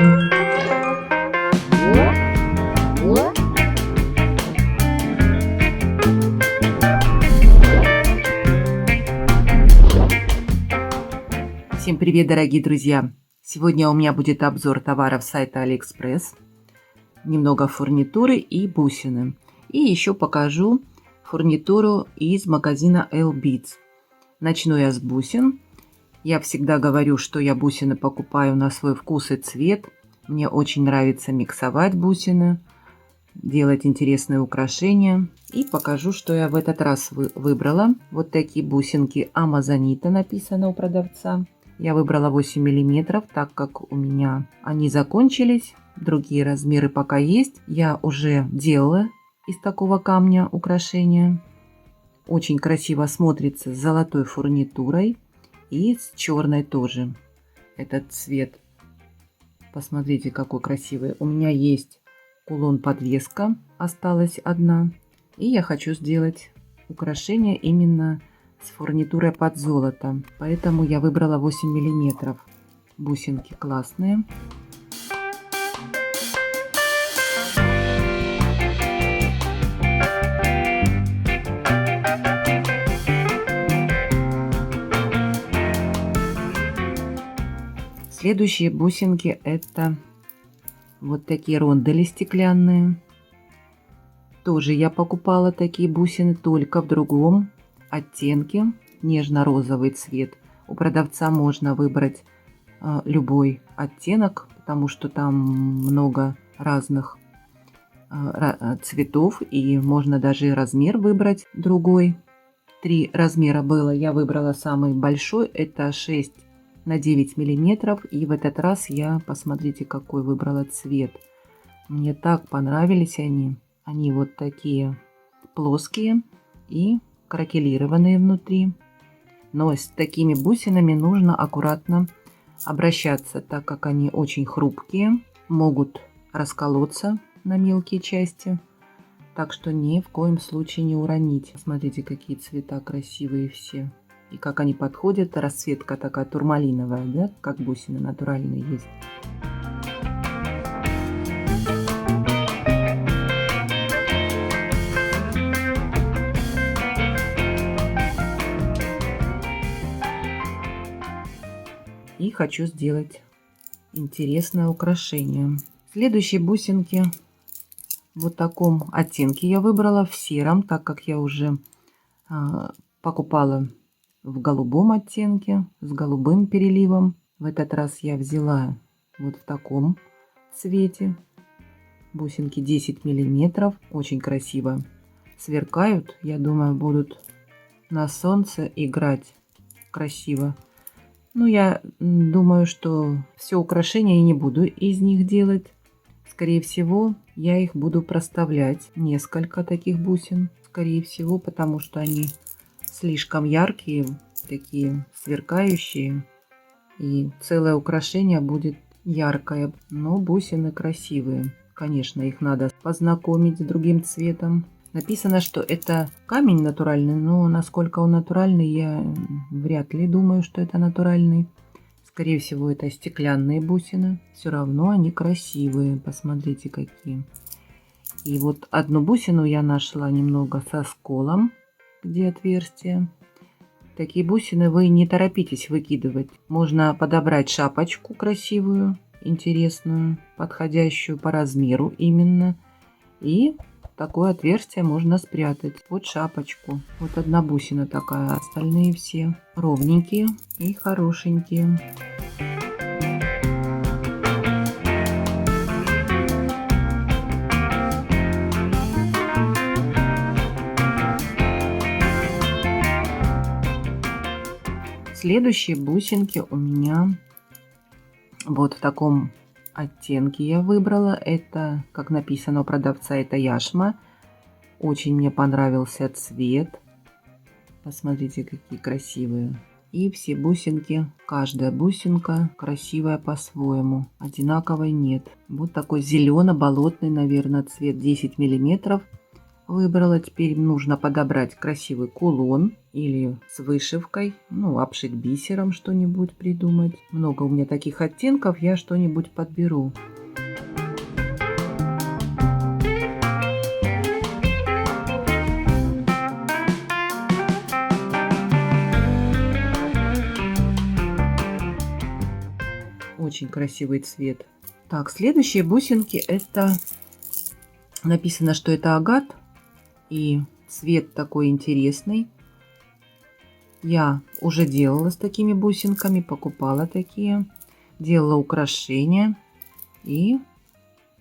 Всем привет, дорогие друзья! Сегодня у меня будет обзор товаров сайта AliExpress, немного фурнитуры и бусины. И еще покажу фурнитуру из магазина L-Beats. Начну я с бусин. Я всегда говорю, что я бусины покупаю на свой вкус и цвет. Мне очень нравится миксовать бусины, делать интересные украшения. И покажу, что я в этот раз выбрала. Вот такие бусинки Амазонита написано у продавца. Я выбрала 8 миллиметров, так как у меня они закончились. Другие размеры пока есть. Я уже делала из такого камня украшения. Очень красиво смотрится с золотой фурнитурой и с черной тоже. Этот цвет. Посмотрите, какой красивый. У меня есть кулон-подвеска. Осталась одна. И я хочу сделать украшение именно с фурнитурой под золото. Поэтому я выбрала 8 миллиметров. Бусинки классные. Следующие бусинки это вот такие рондели стеклянные. Тоже я покупала такие бусины, только в другом оттенке, нежно-розовый цвет. У продавца можно выбрать любой оттенок, потому что там много разных цветов, и можно даже размер выбрать другой. 3 размера было, я выбрала самый большой, это 6 на 9 миллиметров, и в этот раз я, посмотрите, какой выбрала цвет. Мне так понравились они. Они вот такие плоские и кракелированные внутри. Но с такими бусинами нужно аккуратно обращаться, так как они очень хрупкие, могут расколоться на мелкие части. Так что ни в коем случае не уронить. Смотрите, какие цвета красивые все. И как они подходят. Расцветка такая турмалиновая, да, как бусины натуральные есть. И хочу сделать интересное украшение. Следующие бусинки в вот таком оттенке я выбрала, в сером, так как я уже покупала в голубом оттенке с голубым переливом. В этот раз я взяла вот в таком цвете. Бусинки 10 миллиметров, очень красиво сверкают. Я думаю, будут на солнце играть красиво. Ну, я думаю, что все украшения я не буду из них делать. Скорее всего, я их буду проставлять. Несколько таких бусин, скорее всего, потому что они слишком яркие, такие сверкающие. И целое украшение будет яркое. Но бусины красивые. Конечно, их надо познакомить с другим цветом. Написано, что это камень натуральный, но насколько он натуральный, я вряд ли думаю, что это натуральный. Скорее всего, это стеклянные бусины. Все равно они красивые. Посмотрите, какие. И вот одну бусину я нашла немного со сколом, где отверстие. Такие бусины вы не торопитесь выкидывать. Можно подобрать шапочку красивую, интересную, подходящую по размеру именно. И такое отверстие можно спрятать под шапочку. Вот одна бусина такая, остальные все ровненькие и хорошенькие. Следующие бусинки у меня вот в таком оттенке я выбрала. Это, как написано у продавца, это яшма. Очень мне понравился цвет. Посмотрите, какие красивые. И все бусинки, каждая бусинка красивая по-своему. Одинаковой нет. Вот такой зелено-болотный, наверное, цвет, 10 миллиметров. выбрала. Теперь нужно подобрать красивый кулон или с вышивкой, ну, обшить бисером что-нибудь придумать. Много у меня таких оттенков, я что-нибудь подберу. Очень красивый цвет. Так, следующие бусинки, это написано, что это агат, и цвет такой интересный. Я уже делала с такими бусинками, покупала такие, делала украшения, и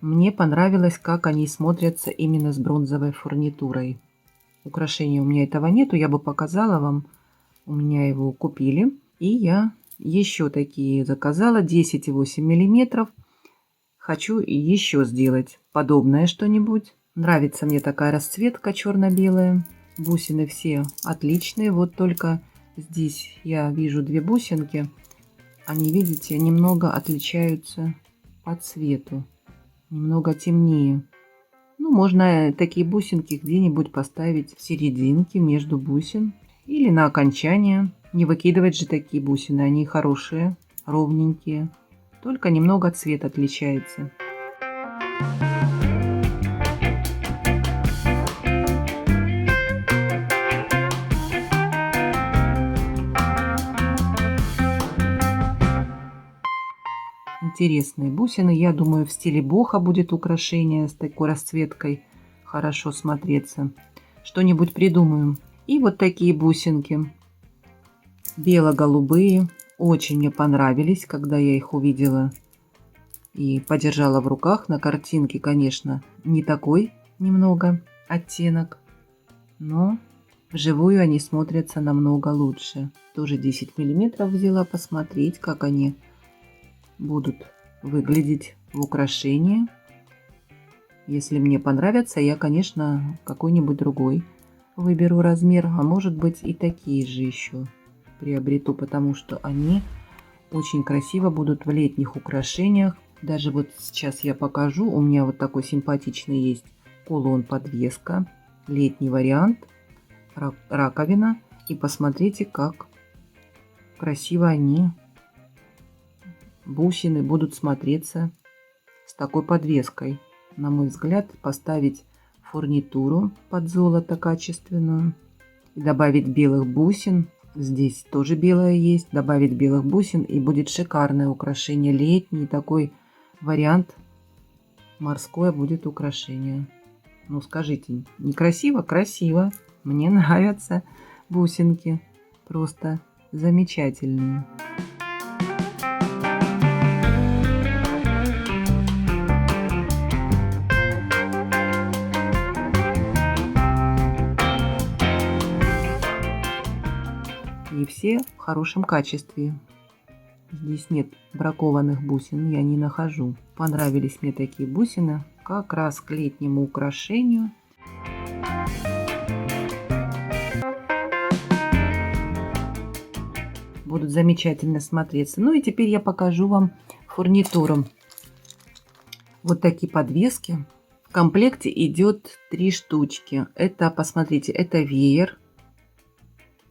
мне понравилось, как они смотрятся именно с бронзовой фурнитурой. Украшения у меня этого нету, я бы показала вам. У меня его купили, и я еще такие заказала, 10,8 миллиметров. Хочу еще сделать подобное что-нибудь. Нравится мне такая расцветка черно-белая. Бусины все отличные. Вот только здесь я вижу две бусинки. Они, видите, немного отличаются по цвету. Немного темнее. Ну, можно такие бусинки где-нибудь поставить в серединке между бусин. Или на окончание. Не выкидывать же такие бусины. Они хорошие, ровненькие. Только немного цвет отличается. Интересные бусины. Я думаю, в стиле боха будет украшение с такой расцветкой. Хорошо смотреться. Что-нибудь придумаем. И вот такие бусинки. Бело-голубые. Очень мне понравились, когда я их увидела и подержала в руках. На картинке, конечно, не такой немного оттенок, но вживую они смотрятся намного лучше. Тоже 10 миллиметров взяла посмотреть, как они будут выглядеть в украшении. Если мне понравятся, я, конечно, какой-нибудь другой выберу размер, а может быть и такие же еще приобрету, потому что они очень красиво будут в летних украшениях. Даже вот сейчас я покажу. У меня вот такой симпатичный есть кулон-подвеска. Летний вариант. Раковина. И посмотрите, как красиво они, бусины, будут смотреться с такой подвеской. На мой взгляд, поставить фурнитуру под золото качественную. И добавить белых бусин. Здесь тоже белое есть. Добавить белых бусин, и будет шикарное украшение. Летний такой вариант. Морское будет украшение. Ну, скажите, некрасиво? Красиво. Мне нравятся бусинки. Просто замечательные. И все в хорошем качестве. Здесь нет бракованных бусин, я не нахожу. Понравились мне такие бусины, как раз к летнему украшению. Будут замечательно смотреться. Ну и теперь я покажу вам фурнитуру. Вот такие подвески. В комплекте идет 3 штучки. Это, посмотрите, это веер.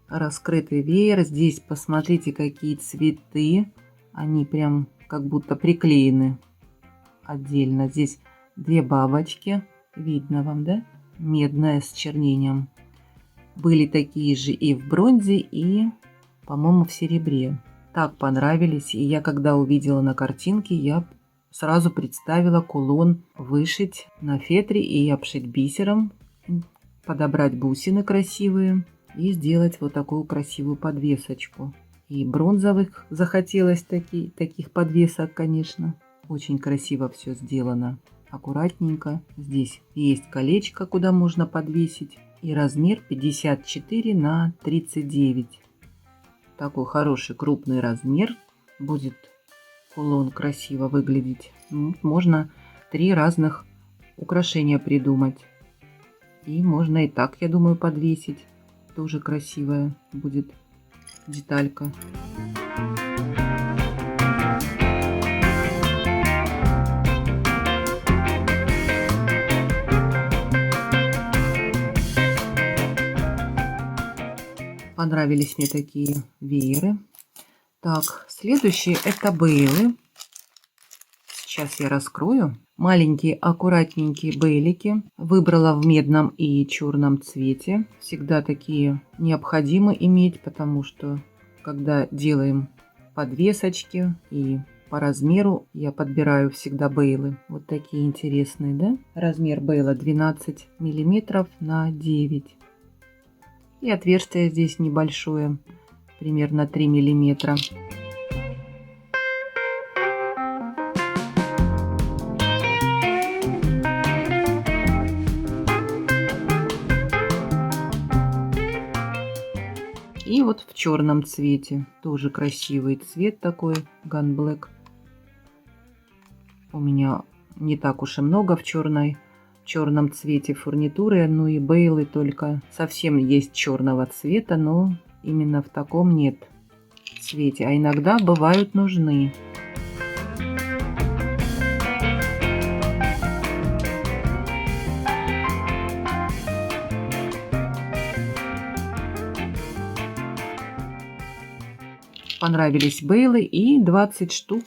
Раскрытый веер. Здесь посмотрите, какие цветы. Они прям как будто приклеены отдельно. Здесь 2 бабочки. Видно вам, да? Медная с чернением. Были такие же и в бронзе, и, по-моему, в серебре. Так понравились. И я, когда увидела на картинке, я сразу представила кулон вышить на фетре и обшить бисером. Подобрать бусины красивые. И сделать вот такую красивую подвесочку. И бронзовых захотелось таких подвесок, конечно. Очень красиво все сделано. Аккуратненько. Здесь есть колечко, куда можно подвесить. И размер 54 на 39. Такой хороший крупный размер. Будет кулон красиво выглядеть. Можно 3 разных украшения придумать. И можно и так, я думаю, подвесить. Тоже красивая будет деталька. Понравились мне такие вееры. Так, следующие это бейлы. Сейчас я раскрою. Маленькие аккуратненькие бейлики. Выбрала в медном и черном цвете. Всегда такие необходимо иметь, потому что когда делаем подвесочки и по размеру я подбираю всегда бейлы. Вот такие интересные, да? Размер бейла 12 миллиметров на 9. И отверстие здесь небольшое, примерно 3 миллиметра. И вот в черном цвете, тоже красивый цвет такой, Gun Black. У меня не так уж и много в черном цвете фурнитуры, ну и бейлы только совсем есть черного цвета, но именно в таком нет цвете, а иногда бывают нужны. Понравились бейлы, и 20 штук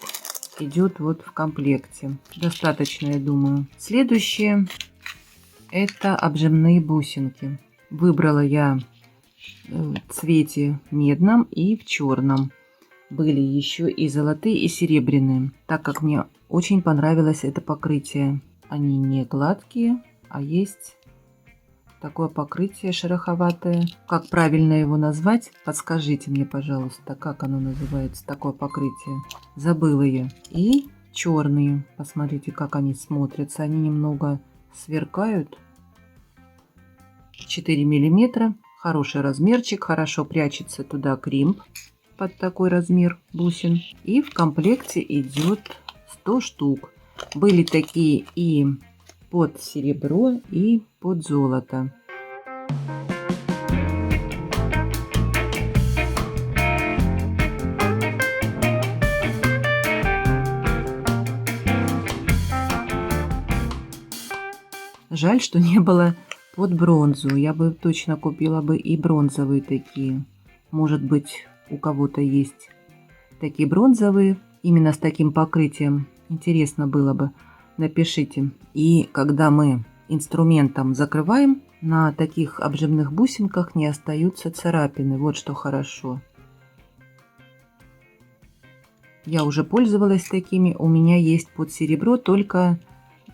идет вот в комплекте. Достаточно, я думаю. Следующее это обжимные бусинки. Выбрала я в цвете медном и в черном. Были еще и золотые, и серебряные, так как мне очень понравилось это покрытие. Они не гладкие, а есть такое покрытие шероховатое. Как правильно его назвать? Подскажите мне, пожалуйста, как оно называется, такое покрытие. Забыла я. И черные. Посмотрите, как они смотрятся. Они немного сверкают. 4 миллиметра. Хороший размерчик. Хорошо прячется туда кримп под такой размер бусин. И в комплекте идет 100 штук. Были такие и под серебро, и под золото. Жаль, что не было под бронзу. Я бы точно купила бы и бронзовые такие. Может быть, у кого-то есть такие бронзовые, именно с таким покрытием. Интересно было бы. Напишите. И когда мы инструментом закрываем, на таких обжимных бусинках не остаются царапины. Вот что хорошо. Я уже пользовалась такими. У меня есть под серебро, только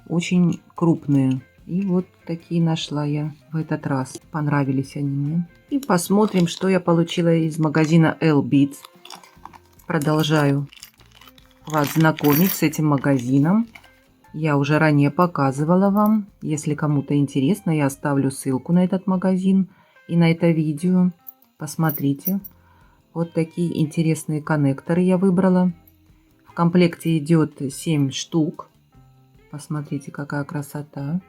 очень крупные. И вот такие нашла я в этот раз. Понравились они мне. И посмотрим, что я получила из магазина L-Beats. Продолжаю вас знакомить с этим магазином. Я уже ранее показывала вам. Если кому-то интересно, я оставлю ссылку на этот магазин и на это видео. Посмотрите. Вот такие интересные коннекторы я выбрала. В комплекте идет 7 штук. Посмотрите, какая красота.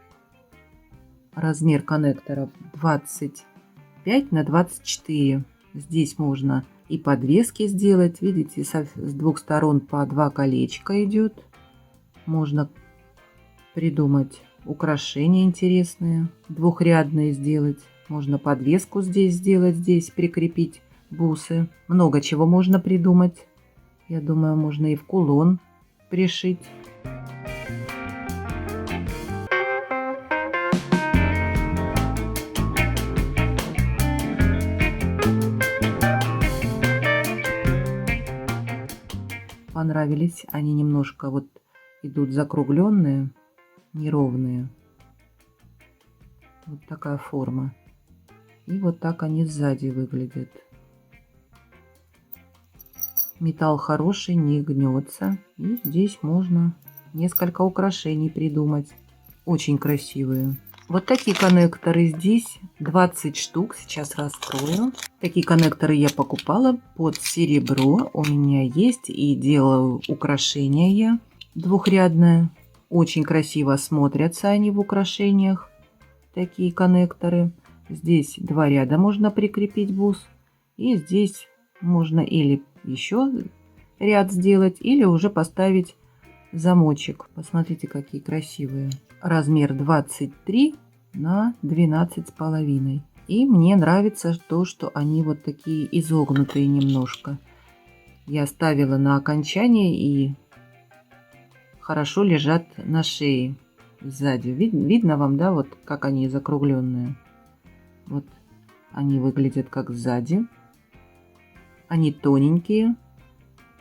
Размер коннекторов 25 на 24. Здесь можно и подвески сделать. Видите, с двух сторон по 2 колечка идет. Можно придумать украшения интересные, двухрядные сделать. Можно подвеску здесь сделать, здесь прикрепить бусы. Много чего можно придумать. Я думаю, можно и в кулон пришить. Понравились. Они немножко вот идут закругленные, неровные. Вот такая форма. И вот так они сзади выглядят. Металл хороший, не гнется. И здесь можно несколько украшений придумать. Очень красивые. Вот такие коннекторы здесь 20 штук. Сейчас раскрою. Такие коннекторы я покупала под серебро. У меня есть и делаю украшения я двухрядное. Очень красиво смотрятся они в украшениях. Такие коннекторы. Здесь 2 ряда можно прикрепить бус. И здесь можно или еще ряд сделать, или уже поставить замочек. Посмотрите, какие красивые. Размер 23 на 12,5. И мне нравится то, что они вот такие изогнутые немножко. Я ставила на окончание и хорошо лежат на шее сзади. Видно вам, да, вот как они закругленные? Вот они выглядят как сзади. Они тоненькие,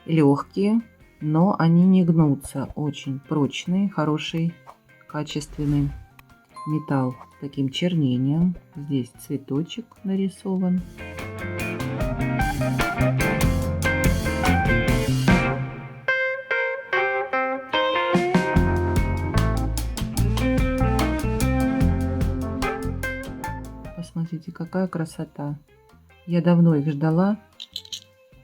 легкие, но они не гнутся. Очень прочный, хороший, качественный металл с таким чернением. Здесь цветочек нарисован. Посмотрите, какая красота. Я давно их ждала.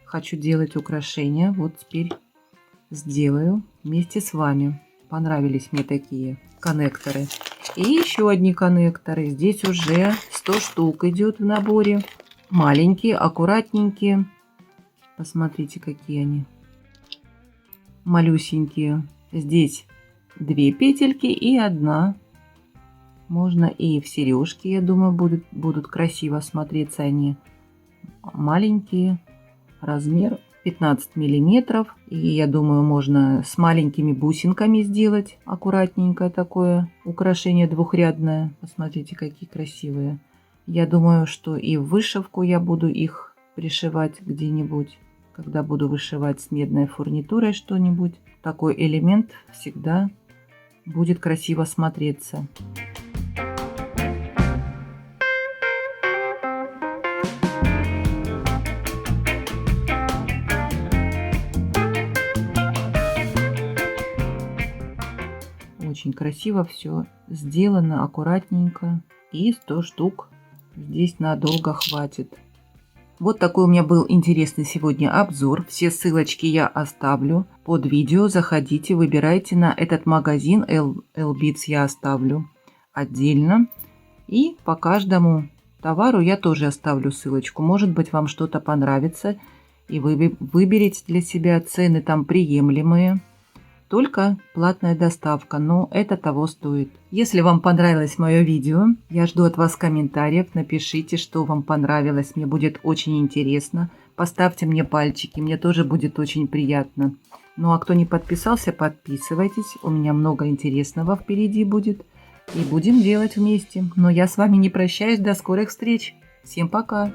Хочу делать украшения. Вот теперь сделаю вместе с вами. Понравились мне такие коннекторы. И еще одни коннекторы. Здесь уже 100 штук идет в наборе. Маленькие, аккуратненькие. Посмотрите, какие они. Малюсенькие. Здесь 2 петельки и 1. Можно и в сережки, я думаю, будут красиво смотреться они. Маленькие. Размер 15 миллиметров. И я думаю, можно с маленькими бусинками сделать аккуратненькое такое украшение двухрядное. Посмотрите, какие красивые. Я думаю, что и в вышивку я буду их пришивать где-нибудь. Когда буду вышивать с медной фурнитурой что-нибудь. Такой элемент всегда будет красиво смотреться. Очень красиво все сделано, аккуратненько. И 100 штук здесь надолго хватит. Вот такой у меня был интересный сегодня обзор. Все ссылочки я оставлю под видео. Заходите, выбирайте на этот магазин. L-Beats я оставлю отдельно. И по каждому товару я тоже оставлю ссылочку. Может быть, вам что-то понравится. И вы выберете для себя цены там приемлемые. Только платная доставка, но это того стоит. Если вам понравилось мое видео, я жду от вас комментариев. Напишите, что вам понравилось. Мне будет очень интересно. Поставьте мне пальчики, мне тоже будет очень приятно. Ну а кто не подписался, подписывайтесь. У меня много интересного впереди будет. И будем делать вместе. Но я с вами не прощаюсь. До скорых встреч. Всем пока.